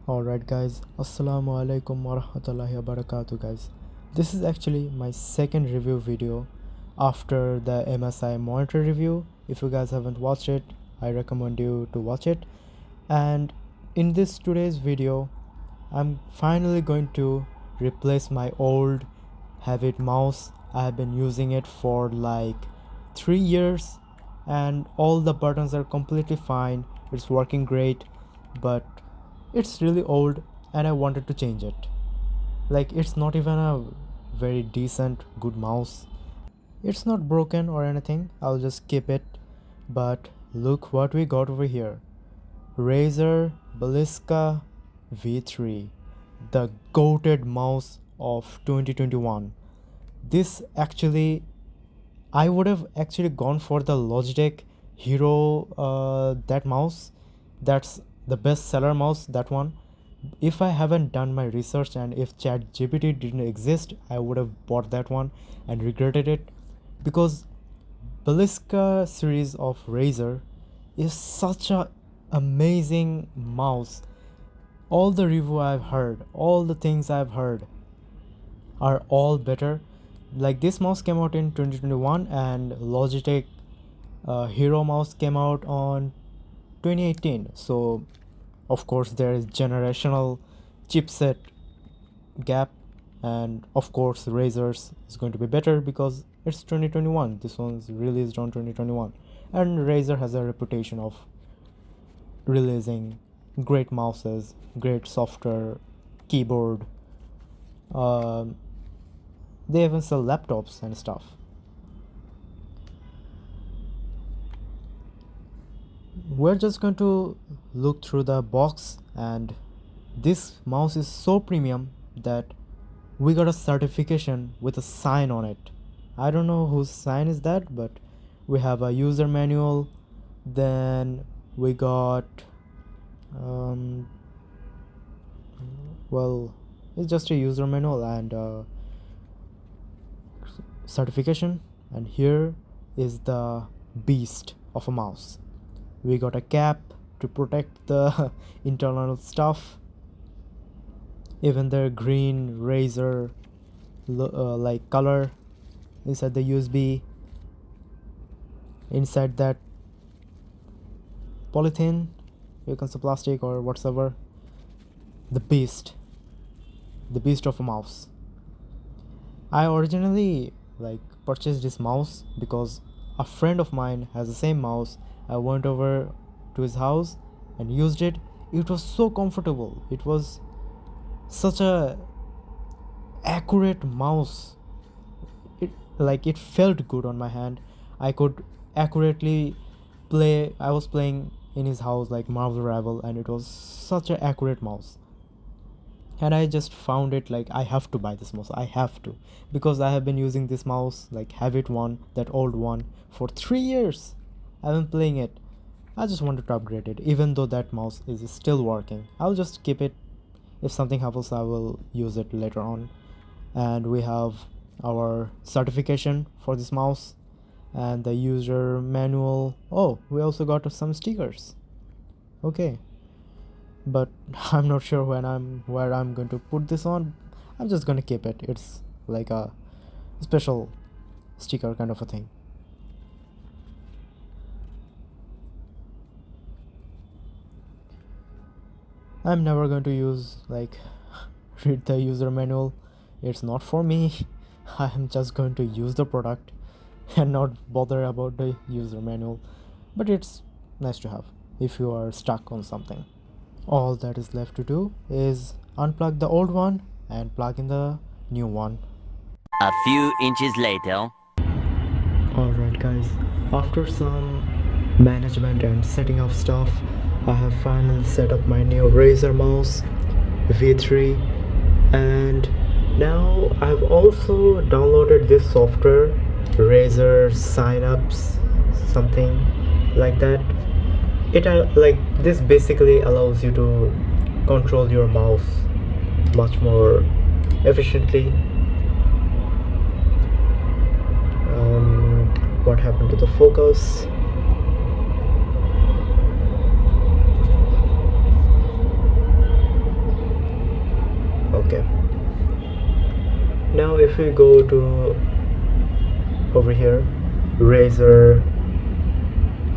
Alright guys, Assalamu alaikum warahmatullahi wabarakatuh guys. This is actually my second review video after the MSI monitor review. If you guys haven't watched it, I recommend you to watch it. And in this today's video, I'm finally going to replace my old Havit mouse. I have been using it for like 3 years and all the buttons are completely fine. It's working great, but it's really old and I wanted to change it. Like, it's not even a very decent good mouse. It's not broken or anything, I'll just keep it. But look what we got over here. Razer Basilisk V3, the goated mouse of 2021. This actually, I would have actually gone for the Logitech Hero, that mouse. That's the best seller mouse, that one. If I haven't done my research and if ChatGPT didn't exist, I would have bought that one and regretted it, because Basilisk series of Razer is such a amazing mouse. All the review I've heard, all the things I've heard are all better. Like, this mouse came out in 2021 and Logitech Hero mouse came out on 2018. So of course there is generational chipset gap, and of course Razer's is going to be better because it's 2021. This one's released on 2021 and Razer has a reputation of releasing great mouses, great software, keyboard. They even sell laptops and stuff. We're just going to look through the box, and this mouse is so premium that we got a certification with a sign on it. I don't know whose sign is that, but we have a user manual. Then we got well, it's just a user manual and certification. And here is the beast of a mouse. We got a cap to protect the internal stuff. Even the green Razer like color inside the USB. Inside that polythene, you can say plastic or whatsoever. The beast of a mouse. I originally purchased this mouse because a friend of mine has the same mouse. I went over to his house and used it. It was so comfortable. It was such a accurate mouse. It felt good on my hand. I could accurately play. I was playing in his house like Marvel Rival, and it was such an accurate mouse. And I just found it like I have to buy this mouse. I have to, because I have been using this mouse, like Havit one, that old one, for 3 years. I've been playing it. I just wanted to upgrade it, even though that mouse is still working. I'll just keep it. If something happens, I will use it later on. And we have our certification for this mouse and the user manual. Oh, we also got some stickers. Okay, but I'm not sure where I'm going to put this on. I'm just gonna keep it. It's like a special sticker kind of a thing. I'm never going to read the user manual. It's not for me. I'm just going to use the product and not bother about the user manual. But it's nice to have if you are stuck on something. All that is left to do is unplug the old one and plug in the new one. A few inches later. Alright guys, after some management and setting up stuff, I have finally set up my new Razer mouse V3, and now I've also downloaded this software, Razer Synapse, something like that. This basically allows you to control your mouse much more efficiently. What happened to the focus? if we go to over here, Razer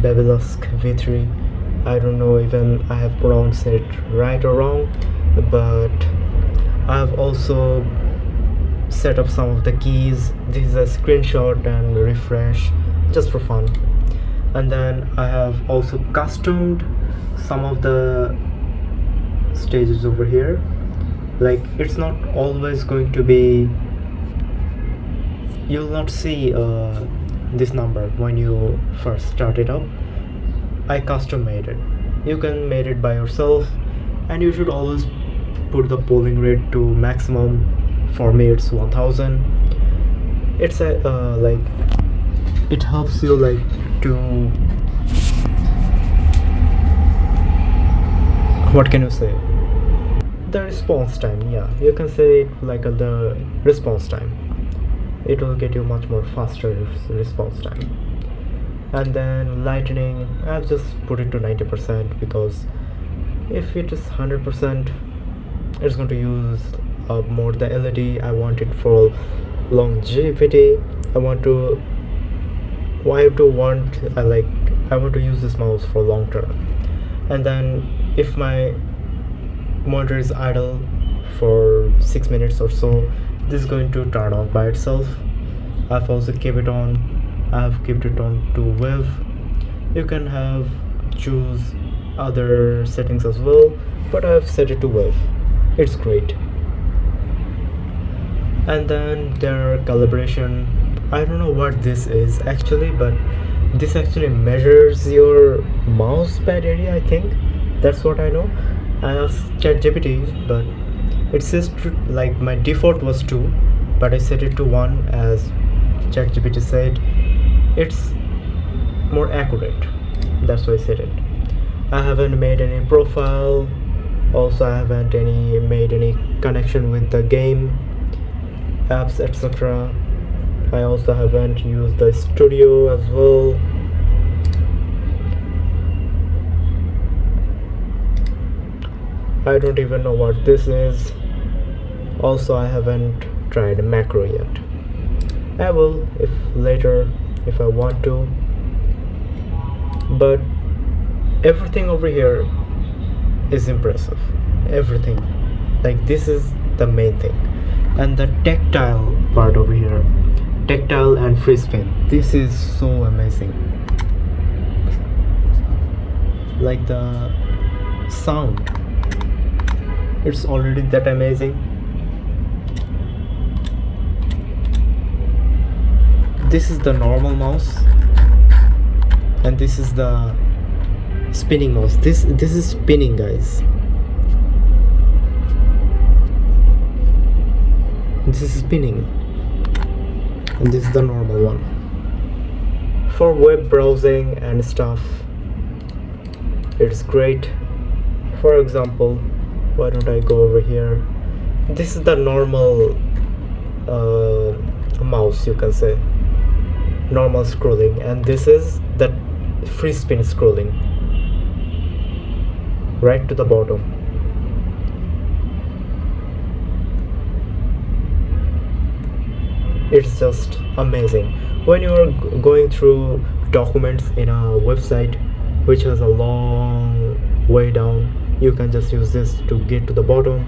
Basilisk V3, I don't know even I have pronounced it right or wrong, but I have also set up some of the keys. This is a screenshot and refresh just for fun. And then I have also customed some of the stages over here. Like, it's not always going to be, you'll not see this number when you first start it up. I custom made it. You can make it by yourself, and you should always put the polling rate to maximum. For me it's 1000. It's a like, it helps you like to, what can you say, the response time. Yeah, you can say it like the response time. It will get you much more faster response time. And then lightning, I've just put it to 90%, because if it is 100%, it's going to use more the LED. I want it for longevity. I want to use this mouse for long term. And then if my monitor is idle for 6 minutes or so, this is going to turn off by itself. I've also kept it on. I've kept it on to WIFI. You can choose other settings as well, but I've set it to WIFI. It's great. And then there are calibration. I don't know what this is actually, but this actually measures your mouse pad area, I think. That's what I know. I asked ChatGPT, but it says like my default was 2, but I set it to 1 as ChatGPT said. It's more accurate. That's why I said it. I haven't made any profile. Also, I haven't made any connection with the game, apps, etc. I also haven't used the studio as well. I don't even know what this is. Also, I haven't tried macro yet. I will if later if I want to. But everything over here is impressive. Everything. Like, this is the main thing. And the tactile part over here, tactile and free spin, this is so amazing. Like, the sound, it's already that amazing. This is the normal mouse, and this is the spinning mouse. This is spinning, guys. This is spinning, and this is the normal one. For web browsing and stuff, it's great. For example, why don't I go over here? This is the normal mouse, you can say, normal scrolling, and this is the free spin scrolling, right to the bottom. It's just amazing. When you are going through documents in a website which has a long way down, you can just use this to get to the bottom.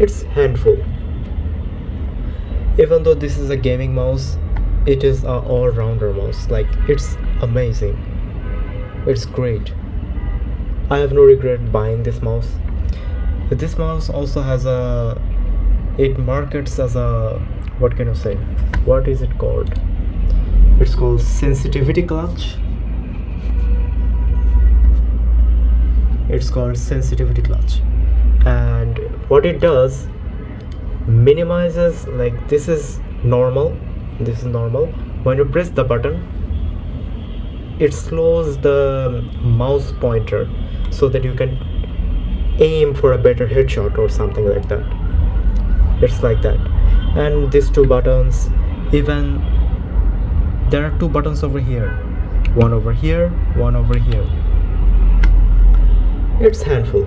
It's handful. Even though this is a gaming mouse, it is an all-rounder mouse. Like, it's amazing. It's great. I have no regret buying this mouse. This mouse also has it markets as a, what can you say, what is it called? It's called sensitivity clutch. It's called sensitivity clutch, and what it does, minimizes, like, this is normal. When you press the button, it slows the mouse pointer so that you can aim for a better headshot or something like that. It's like that. And these two buttons, even there are two buttons over here, one over here, one over here. It's handful.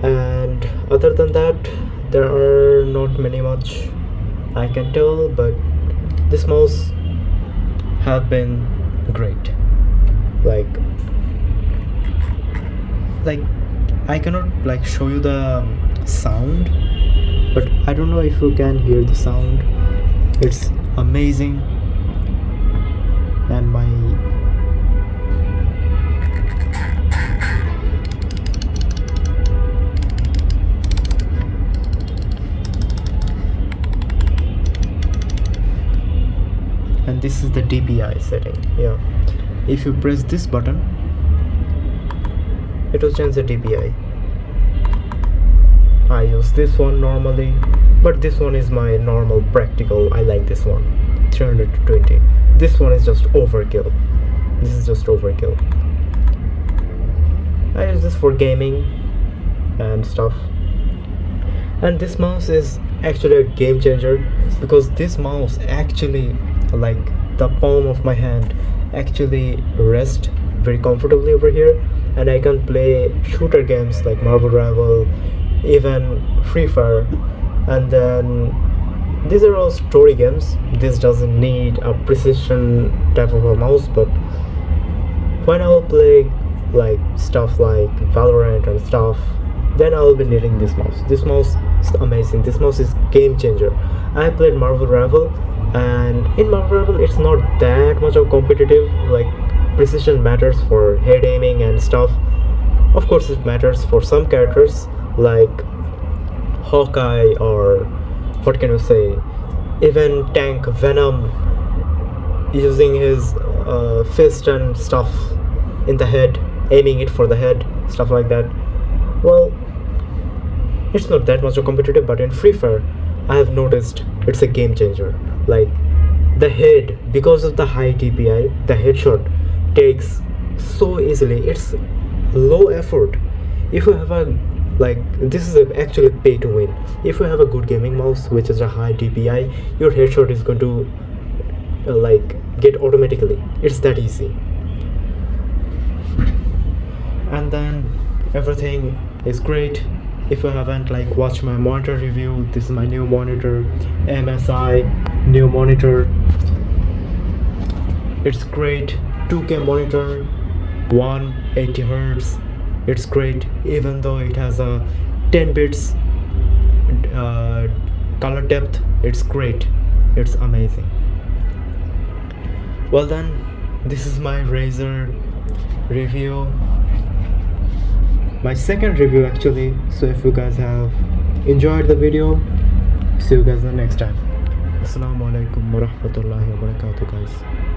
And other than that, there are not many much I can tell, but this mouse have been great. Like I cannot like show you the sound, but I don't know if you can hear the sound. It's amazing. And this is the DPI setting. Yeah, if you press this button, it will change the DPI. I use this one normally, but this one is my normal practical. I like this one, 320. This one is just overkill. This is just overkill. I use this for gaming and stuff. And this mouse is actually a game changer, because this mouse actually, like the palm of my hand, actually rests very comfortably over here, and I can play shooter games like Marvel Rival, even Free Fire. And then these are all story games. This doesn't need a precision type of a mouse, but when I will play like stuff like Valorant and stuff, then I will be needing this mouse. This mouse is amazing. This mouse is game changer. I played Marvel Rival, and in Marvel Rival it's not that much of competitive. Like precision matters for head aiming and stuff. Of course it matters for some characters like Hawkeye, or what can you say, even Tank Venom, using his fist and stuff in the head, aiming it for the head, stuff like that. Well, it's not that much of competitive, but in Free Fire I have noticed it's a game changer. Like the head, because of the high DPI, the headshot takes so easily. It's low effort. If you have a, like, this is actually pay to win. If you have a good gaming mouse which is a high DPI, your headshot is going to like get automatically. It's that easy. And then everything is great. If you haven't like watched my monitor review, this is my new monitor, MSI new monitor. It's great. 2K monitor, 180 Hz. It's great, even though it has a 10 bits color depth. It's great. It's amazing. Well then, this is my Razer review, my second review actually. So if you guys have enjoyed the video, see you guys the next time. Assalamu alaikum warahmatullahi wabarakatuh, guys.